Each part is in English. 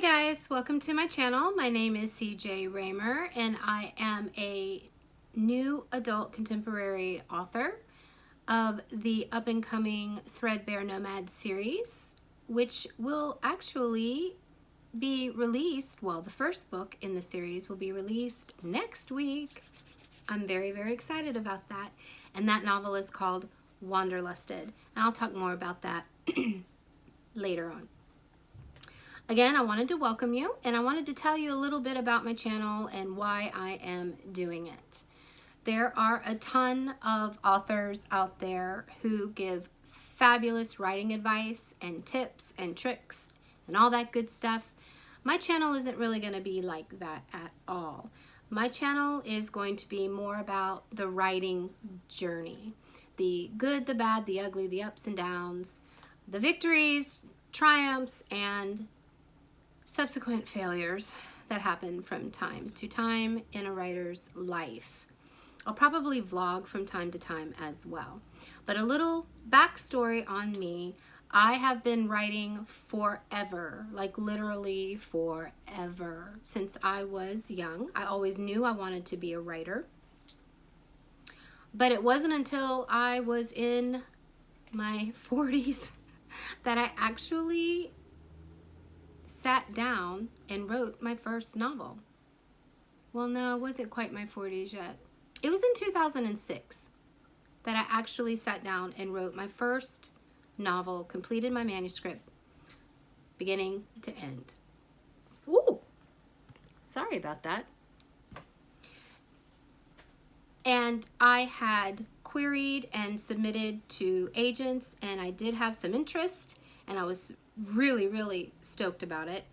Hi guys, welcome to my channel. My name is CJ Raymer and I am a new adult contemporary author of the up-and-coming Threadbare Nomad series, which will actually be released, well, the first book in the series will be released next week. I'm very, very excited about that. And that novel is called Wanderlusted. And I'll talk more about that later on. Again, I wanted to welcome you and I wanted to tell you a little bit about my channel and why I am doing it. There are a ton of authors out there who give fabulous writing advice and tips and tricks and all that good stuff. My channel isn't really going to be like that at all. My channel is going to be more about the writing journey. The good, the bad, the ugly, the ups and downs, the victories, triumphs, and subsequent failures that happen from time to time in a writer's life. I'll probably vlog from time to time as well. But a little backstory on me. I have been writing forever, like literally forever. Since I was young, I always knew I wanted to be a writer. But it wasn't until I was in my 40s that I actually sat down and wrote my first novel. Well, no, it wasn't quite my 40s yet. It was in 2006 that I actually sat down and wrote my first novel, completed my manuscript, beginning to end. Ooh, sorry about that. And I had queried and submitted to agents, and I did have some interest, and I was really, really stoked about it.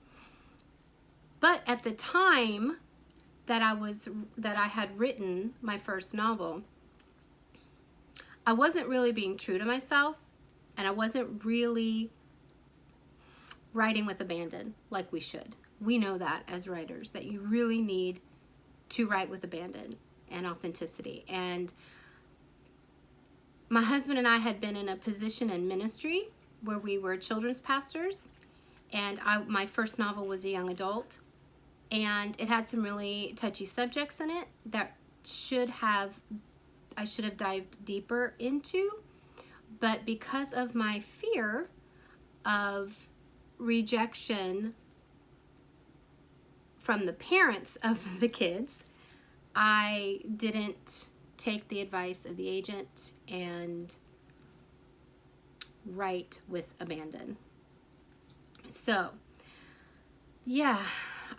But at the time that I had written my first novel, I wasn't really being true to myself, and I wasn't really writing with abandon like we should. We know that as writers, that you really need to write with abandon and authenticity. And my husband and I had been in a position in ministry where we were children's pastors, and my first novel was a young adult, and it had some really touchy subjects in it that I should have dived deeper into, but because of my fear of rejection from the parents of the kids, I didn't take the advice of the agent and write with abandon. So, yeah,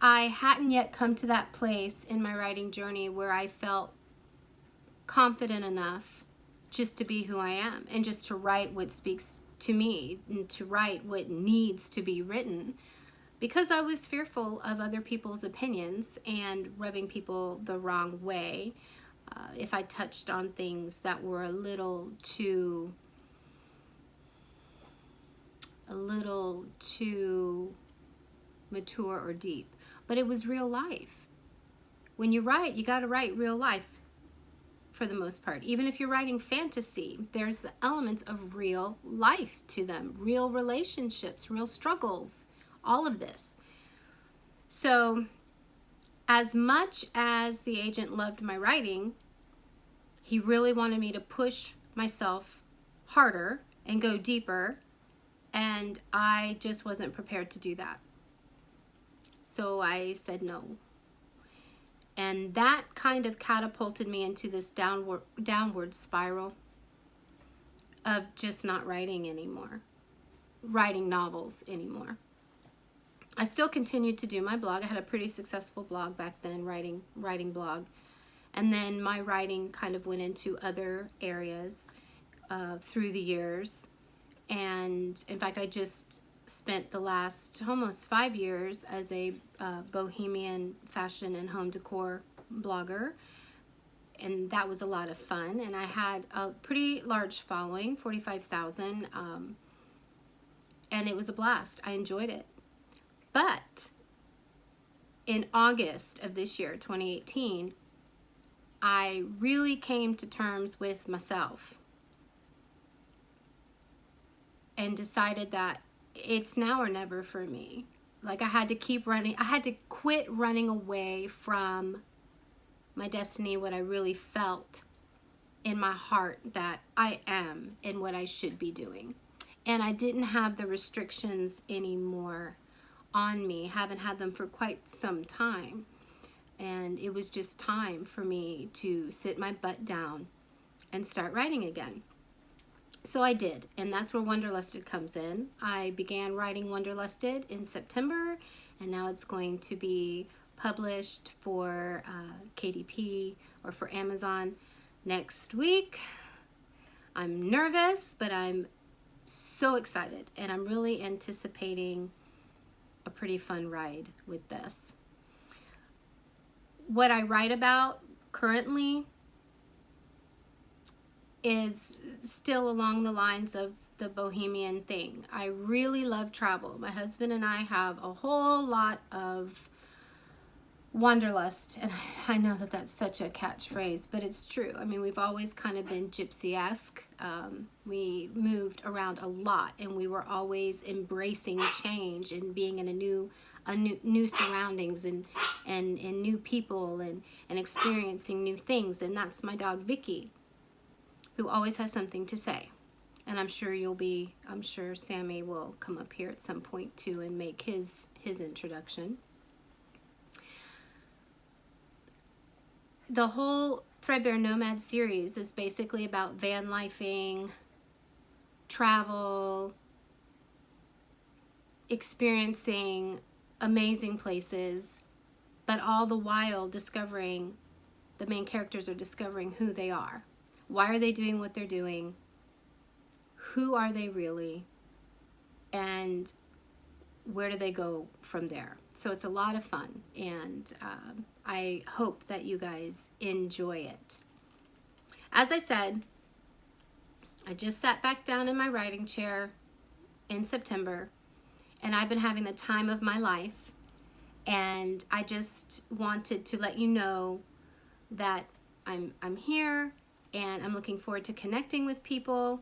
I hadn't yet come to that place in my writing journey where I felt confident enough just to be who I am and just to write what speaks to me and to write what needs to be written, because I was fearful of other people's opinions and rubbing people the wrong way if I touched on things that were a little too mature or deep. But it was real life. When you write, you got to write real life for the most part. Even if you're writing fantasy, there's elements of real life to them, real relationships, real struggles, all of this. So as much as the agent loved my writing, he really wanted me to push myself harder and go deeper, and I just wasn't prepared to do that. So I said no. And that kind of catapulted me into this downward spiral of just not writing anymore, writing novels anymore. I still continued to do my blog. I had a pretty successful blog back then, writing blog. And then my writing kind of went into other areas through the years. And in fact, I just spent the last almost 5 years as a bohemian fashion and home decor blogger, and that was a lot of fun. And I had a pretty large following, 45,000, and it was a blast. I enjoyed it. But in August of this year, 2018, I really came to terms with myself and decided that it's now or never for me. like I had to keep running. I had to quit running away from my destiny, what I really felt in my heart that I am and what I should be doing. And I didn't have the restrictions anymore on me. Haven't had them for quite some time. And it was just time for me to sit my butt down and start writing again. So I did, and that's where Wonderlusted comes in. I began writing Wonderlusted in September, and now it's going to be published for KDP or for Amazon next week. I'm nervous, but I'm so excited, and I'm really anticipating a pretty fun ride with this. What I write about currently is still along the lines of the bohemian thing. I really love travel. My husband and I have a whole lot of wanderlust, and I know that that's such a catchphrase, but it's true. I mean, we've always kind of been gypsy-esque. We moved around a lot, and we were always embracing change and being in new surroundings and new people and experiencing new things. And that's my dog Vicky, who always has something to say. And I'm sure Sammy will come up here at some point too and make his introduction. The whole Threadbare Nomad series is basically about van lifing, travel, experiencing amazing places, but all the while the main characters are discovering who they are. Why are they doing what they're doing? Who are they really? And where do they go from there? So it's a lot of fun, and I hope that you guys enjoy it. As I said, I just sat back down in my writing chair in September, and I've been having the time of my life, and I just wanted to let you know that I'm here, and I'm looking forward to connecting with people,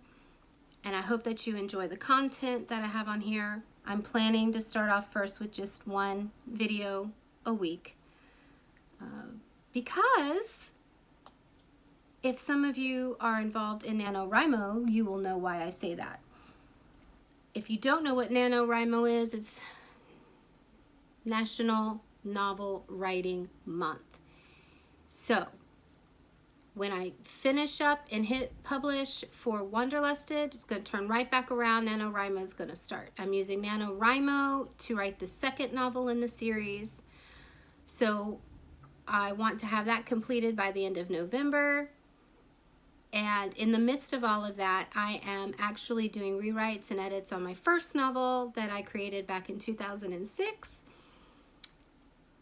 and I hope that you enjoy the content that I have on here. I'm planning to start off first with just one video a week because if some of you are involved in NaNoWriMo, you will know why I say that. If you don't know what NaNoWriMo is, it's National Novel Writing Month. So when I finish up and hit publish for Wonderlusted, it's going to turn right back around. NaNoWriMo is going to start. I'm using NaNoWriMo to write the second novel in the series. So I want to have that completed by the end of November. And in the midst of all of that, I am actually doing rewrites and edits on my first novel that I created back in 2006.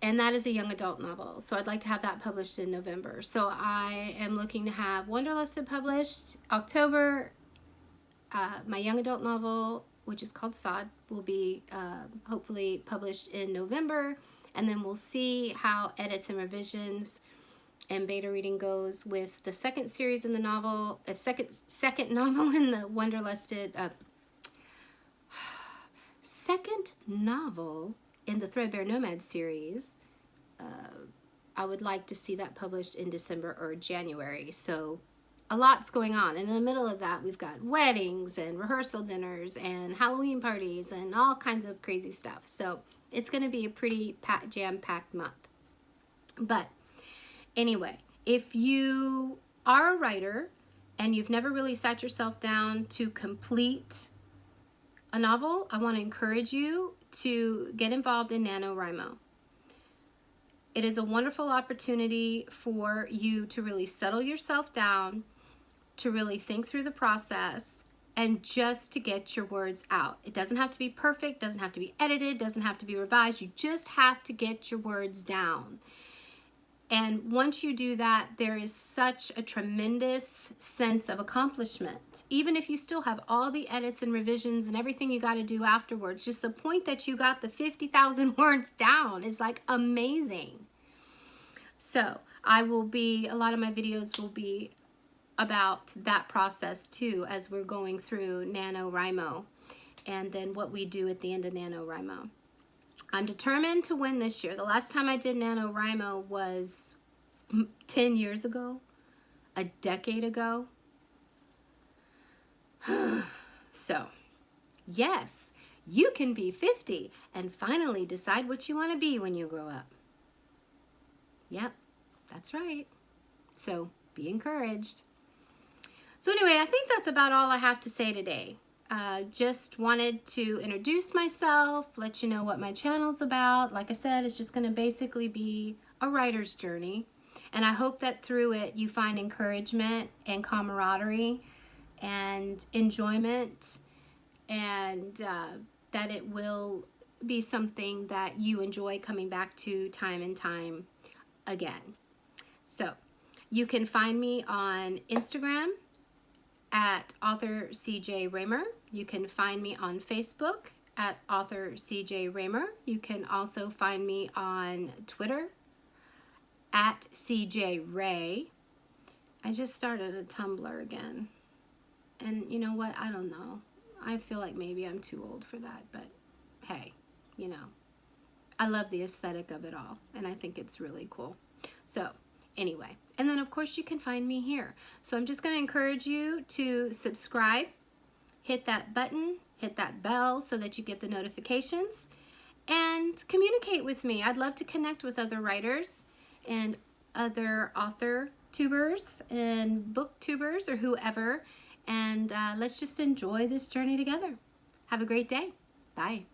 And that is a young adult novel. So I'd like to have that published in November. So I am looking to have Wonderlusted published October. My young adult novel, which is called Sod, will be hopefully published in November. And then we'll see how edits and revisions and beta reading goes with the second series in the novel, a second novel in the Wonderlusted, second novel in the Threadbare Nomad series. I would like to see that published in December or January. So a lot's going on. And in the middle of that, we've got weddings and rehearsal dinners and Halloween parties and all kinds of crazy stuff. So it's going to be a pretty jam-packed month. But anyway, if you are a writer and you've never really sat yourself down to complete a novel, I want to encourage you to get involved in NaNoWriMo. It is a wonderful opportunity for you to really settle yourself down, to really think through the process, and just to get your words out. It doesn't have to be perfect, doesn't have to be edited, doesn't have to be revised. You just have to get your words down. And once you do that, there is such a tremendous sense of accomplishment. Even if you still have all the edits and revisions and everything you got to do afterwards, just the point that you got the 50,000 words down is like amazing. So a lot of my videos will be about that process too, as we're going through NaNoWriMo and then what we do at the end of NaNoWriMo. I'm determined to win this year. The last time I did NaNoWriMo was 10 years ago, a decade ago. So, yes, you can be 50 and finally decide what you want to be when you grow up. Yep, that's right. So, be encouraged. So anyway, I think that's about all I have to say today. Just wanted to introduce myself, let you know what my channel's about. Like I said, it's just going to basically be a writer's journey. And I hope that through it you find encouragement and camaraderie and enjoyment, and that it will be something that you enjoy coming back to time and time again. So you can find me on Instagram at author CJ Raymer. You can find me on Facebook at author CJ Raymer. You can also find me on Twitter at CJ Ray. I just started a Tumblr again. And you know what? I don't know. I feel like maybe I'm too old for that, but hey, you know, I love the aesthetic of it all, and I think it's really cool. So anyway, and then of course you can find me here. So I'm just going to encourage you to subscribe, hit that button, hit that bell so that you get the notifications, and communicate with me. I'd love to connect with other writers and other author tubers and booktubers or whoever, and let's just enjoy this journey together. Have a great day. Bye.